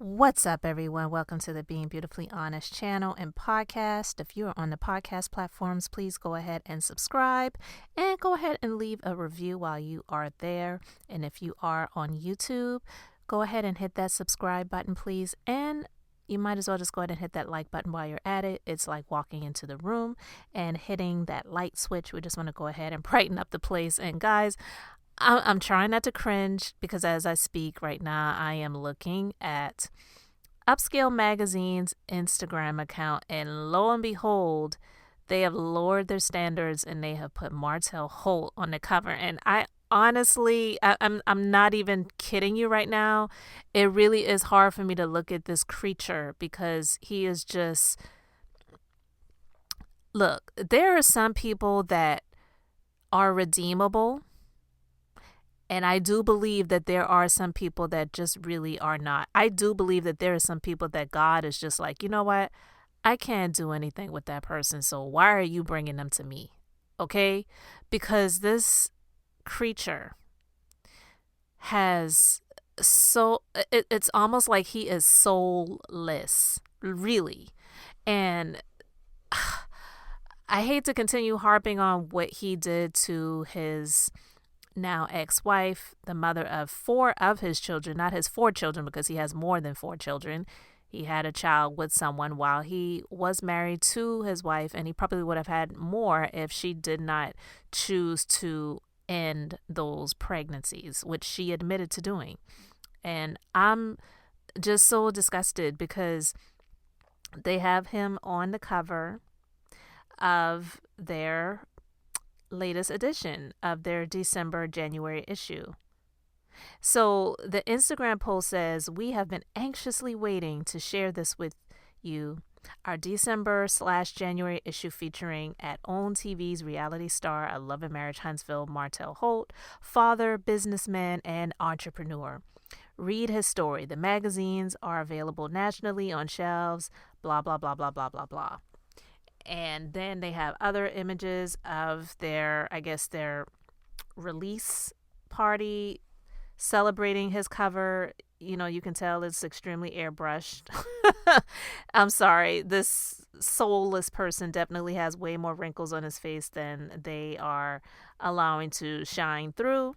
What's up, everyone? Welcome to the Being Beautifully Honest channel and podcast. If you're on the podcast platforms, please go ahead and subscribe and go ahead and leave a review while you are there. And if you are on YouTube, go ahead and hit that subscribe button, please. And you might as well just go ahead and hit that like button while you're at it. It's like walking into the room and hitting that light switch. We just want to go ahead and brighten up the place. And guys, I'm trying not to cringe because as I speak right now, I am looking at Upscale Magazine's Instagram account, and lo and behold, they have lowered their standards and they have put Martell Holt on the cover. And I honestly, I'm not even kidding you right now. It really is hard for me to look at this creature because he is just, look, there are some people that are redeemable. And I do believe that there are some people that just really are not. I do believe that there are some people that God is just like, you know what? I can't do anything with that person. So why are you bringing them to me? Okay? Because this creature has it's almost like he is soulless, really. And I hate to continue harping on what he did to his now ex-wife, the mother of 4 of his children, not his 4 children because he has more than 4 children. He had a child with someone while he was married to his wife, and he probably would have had more if she did not choose to end those pregnancies, which she admitted to doing. And I'm just so disgusted because they have him on the cover of their latest edition of their January issue. So the Instagram post says, "We have been anxiously waiting to share this with you. Our December/January issue featuring at OWN TV's reality star of Love and Marriage Huntsville, Martell Holt, father, businessman, and entrepreneur. Read his story. The magazines are available nationally on shelves, blah, blah, blah, blah, blah, blah, blah." And then they have other images of their release party celebrating his cover. You know, you can tell it's extremely airbrushed. I'm sorry. This soulless person definitely has way more wrinkles on his face than they are allowing to shine through.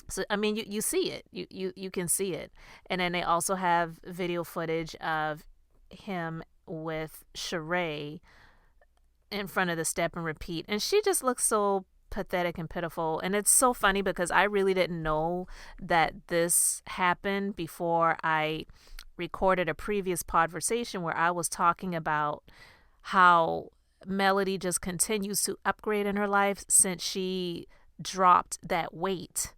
So, I mean, you see it. You can see it. And then they also have video footage of him with Sheree in front of the step and repeat, and she just looks so pathetic and pitiful. And it's so funny because I really didn't know that this happened before I recorded a previous conversation where I was talking about how Melody just continues to upgrade in her life since she dropped that weight,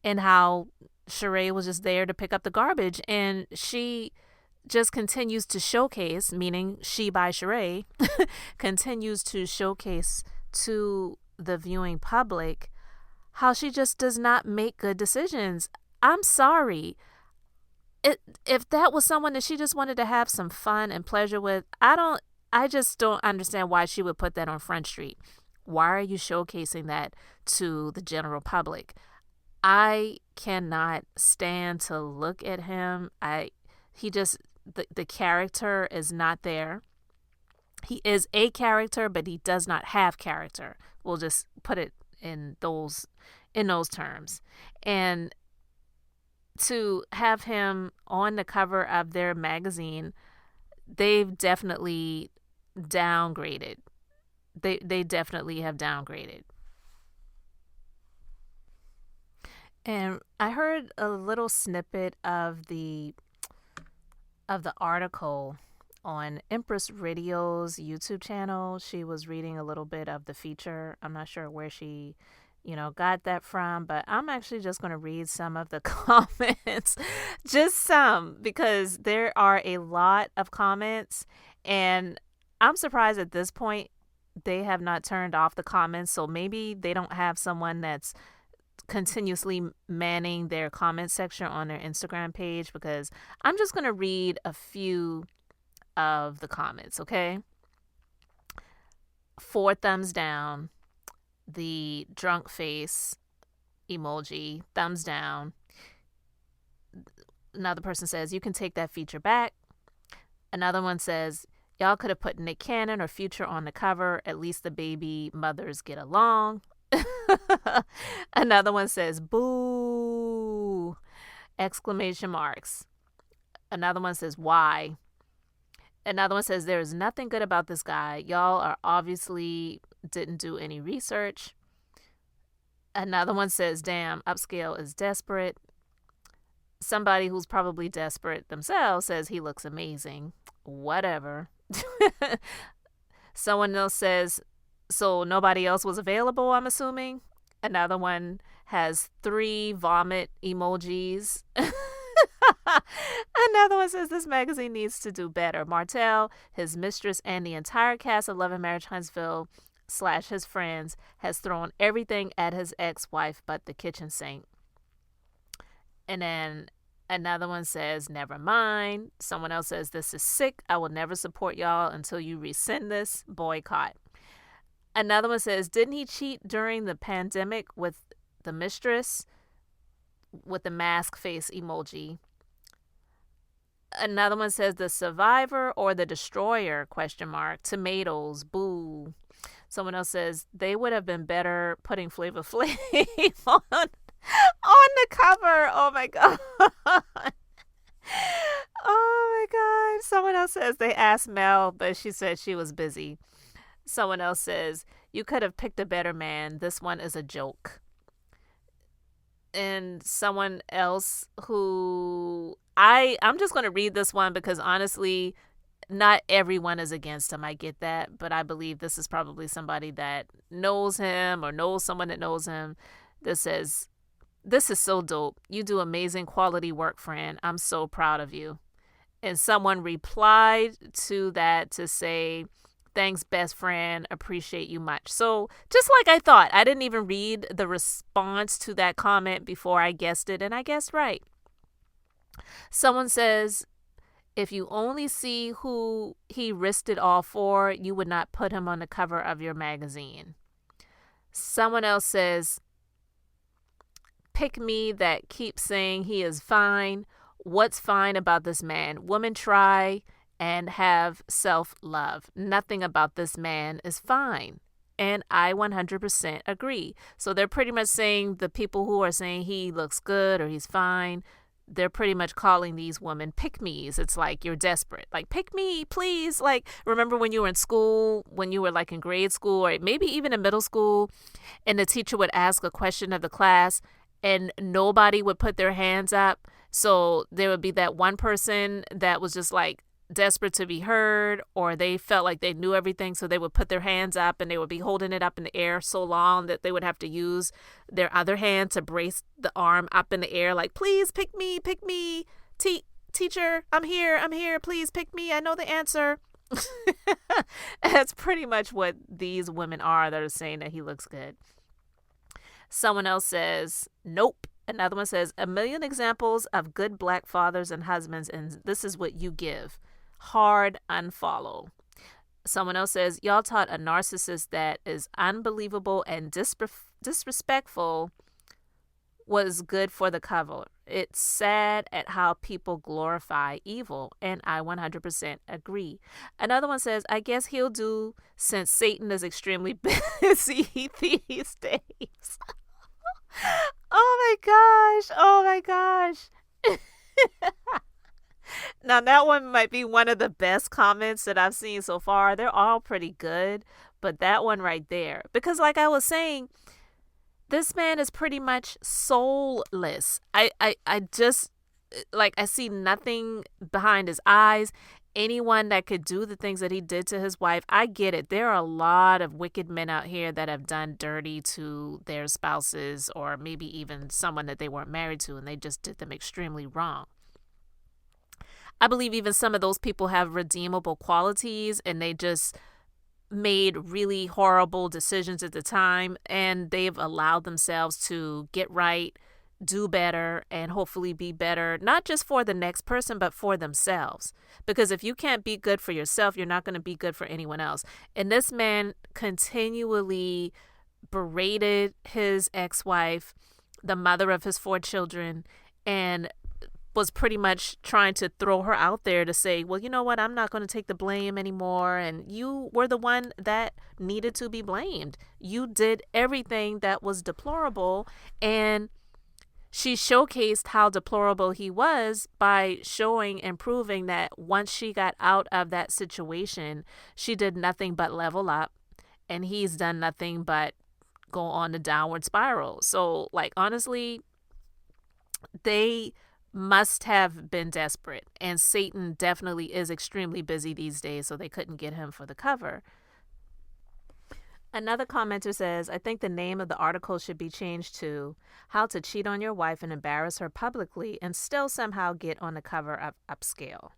and how Sheree was just there to pick up the garbage, and she just continues to showcase, meaning she by Sheree, continues to showcase to the viewing public how she just does not make good decisions. I'm sorry. If that was someone that she just wanted to have some fun and pleasure with, I just don't understand why she would put that on Front Street. Why are you showcasing that to the general public? I cannot stand to look at him. The character is not there. He is a character, but he does not have character. We'll just put it in those terms. And to have him on the cover of their magazine, they've definitely downgraded. They definitely have downgraded. And I heard a little snippet of the article on Empress Radio's YouTube channel. She was reading a little bit of the feature. I'm not sure where she, got that from, but I'm actually just going to read some of the comments, just some, because there are a lot of comments, and I'm surprised at this point they have not turned off the comments. So maybe they don't have someone that's continuously manning their comment section on their Instagram page, because I'm just going to read a few of the comments, okay? 4 thumbs down, the drunk face emoji, thumbs down. Another person says, you can take that feature back. Another one says, y'all could have put Nick Cannon or Future on the cover. At least the baby mothers get along. Another one says, boo! Exclamation marks. Another one says, why? Another one says, there is nothing good about this guy. Y'all are obviously didn't do any research. Another one says, damn, Upscale is desperate. Somebody who's probably desperate themselves says he looks amazing. Whatever. Someone else says, so nobody else was available, I'm assuming. Another one has 3 vomit emojis. Another one says this magazine needs to do better. Martell, his mistress, and the entire cast of Love and Marriage Huntsville / his friends has thrown everything at his ex-wife but the kitchen sink. And then another one says, never mind. Someone else says, this is sick. I will never support y'all until you rescind this. Boycott. Another one says, didn't he cheat during the pandemic with the mistress? With the mask face emoji. Another one says, the survivor or the destroyer? ? Tomatoes. Boo. Someone else says, they would have been better putting Flavor Flav on the cover. Oh my God. Oh my God. Someone else says they asked Mel, but she said she was busy. Someone else says, you could have picked a better man. This one is a joke. And someone else who I'm just going to read this one because honestly, not everyone is against him. I get that. But I believe this is probably somebody that knows him or knows someone that knows him. This says, this is so dope. You do amazing quality work, friend. I'm so proud of you. And someone replied to that to say, thanks, best friend. Appreciate you much. So just like I thought, I didn't even read the response to that comment before I guessed it. And I guessed right. Someone says, if you only see who he risked it all for, you would not put him on the cover of your magazine. Someone else says, pick me that keeps saying he is fine. What's fine about this man? Women try and have self-love. Nothing about this man is fine. And I 100% agree. So they're pretty much saying the people who are saying he looks good or he's fine, they're pretty much calling these women pick-me's. It's like you're desperate. Like, pick me, please. Like, remember when you were in school, when you were like in grade school or maybe even in middle school, and the teacher would ask a question of the class and nobody would put their hands up. So there would be that one person that was just like desperate to be heard, or they felt like they knew everything, so they would put their hands up and they would be holding it up in the air so long that they would have to use their other hand to brace the arm up in the air, like, please pick me, teacher, I'm here, please pick me, I know the answer. That's pretty much what these women are that are saying that he looks good. Someone else says, nope. Another one says, a million examples of good black fathers and husbands, and this is what you give. Hard unfollow. Someone else says, y'all taught a narcissist that is unbelievable and disrespectful was good for the cover. It's sad at how people glorify evil, and I 100% agree. Another one says, I guess he'll do since Satan is extremely busy these days. Oh my gosh. Now that one might be one of the best comments that I've seen so far. They're all pretty good, but that one right there, because like I was saying, this man is pretty much soulless. I just, like, I see nothing behind his eyes. Anyone that could do the things that he did to his wife, I get it. There are a lot of wicked men out here that have done dirty to their spouses or maybe even someone that they weren't married to, and they just did them extremely wrong. I believe even some of those people have redeemable qualities and they just made really horrible decisions at the time, and they've allowed themselves to get right, do better, and hopefully be better, not just for the next person, but for themselves. Because if you can't be good for yourself, you're not going to be good for anyone else. And this man continually berated his ex-wife, the mother of his 4 children, and was pretty much trying to throw her out there to say, well, you know what, I'm not going to take the blame anymore. And you were the one that needed to be blamed. You did everything that was deplorable. And she showcased how deplorable he was by showing and proving that once she got out of that situation, she did nothing but level up. And he's done nothing but go on the downward spiral. So, like, honestly, they must have been desperate. And Satan definitely is extremely busy these days, so they couldn't get him for the cover. Another commenter says, I think the name of the article should be changed to How to Cheat on Your Wife and Embarrass Her Publicly and Still Somehow Get on the Cover of Upscale.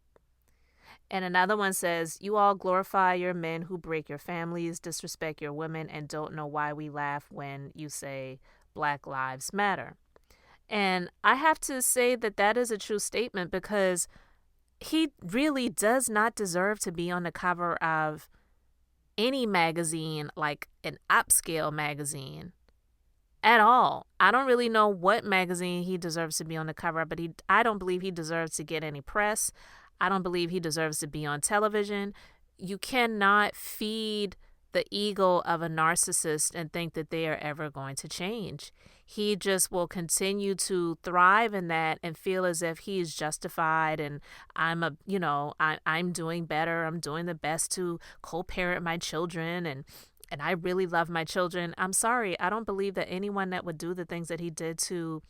And another one says, you all glorify your men who break your families, disrespect your women, and don't know why we laugh when you say Black Lives Matter. And I have to say that that is a true statement, because he really does not deserve to be on the cover of any magazine, like an Upscale magazine, at all. I don't really know what magazine he deserves to be on the cover of, but I don't believe he deserves to get any press. I don't believe he deserves to be on television. You cannot feed the ego of a narcissist and think that they are ever going to change. He just will continue to thrive in that and feel as if he is justified, and I'm doing better. I'm doing the best to co-parent my children, and I really love my children. I'm sorry. I don't believe that anyone that would do the things that he did to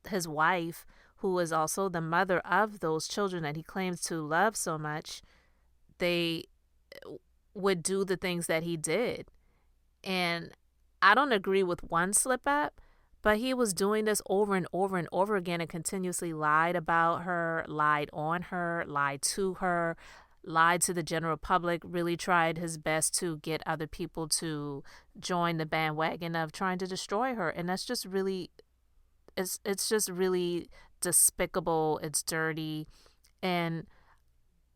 his wife, who is also the mother of those children that he claims to love so much, they would do the things that he did. And I don't agree with one slip up, but he was doing this over and over and over again and continuously lied about her, lied on her, lied to her, lied to the general public, really tried his best to get other people to join the bandwagon of trying to destroy her. And that's just really, it's just really despicable. It's dirty. And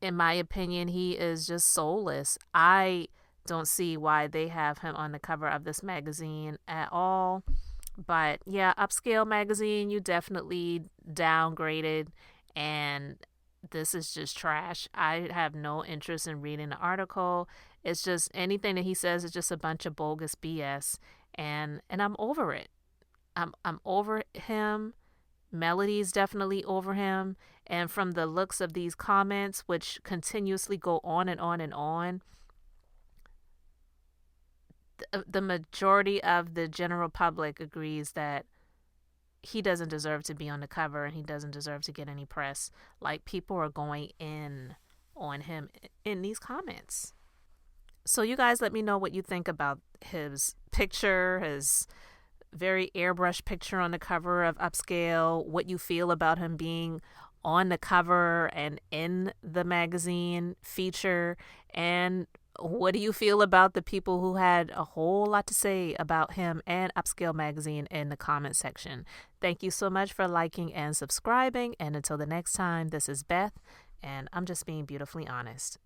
in my opinion, he is just soulless. I don't see why they have him on the cover of this magazine at all. But yeah, Upscale magazine, you definitely downgraded, and this is just trash. I have no interest in reading the article. It's just anything that he says is just a bunch of bogus BS, and I'm over it. I'm over him. Melody's definitely over him. And from the looks of these comments, which continuously go on and on and on, the majority of the general public agrees that he doesn't deserve to be on the cover and he doesn't deserve to get any press. Like, people are going in on him in these comments. So you guys let me know what you think about his picture, his very airbrushed picture on the cover of Upscale, what you feel about him being on the cover and in the magazine feature, and what do you feel about the people who had a whole lot to say about him and Upscale magazine in the comment section. Thank you so much for liking and subscribing, and until the next time, this is Beth, and I'm just being beautifully honest.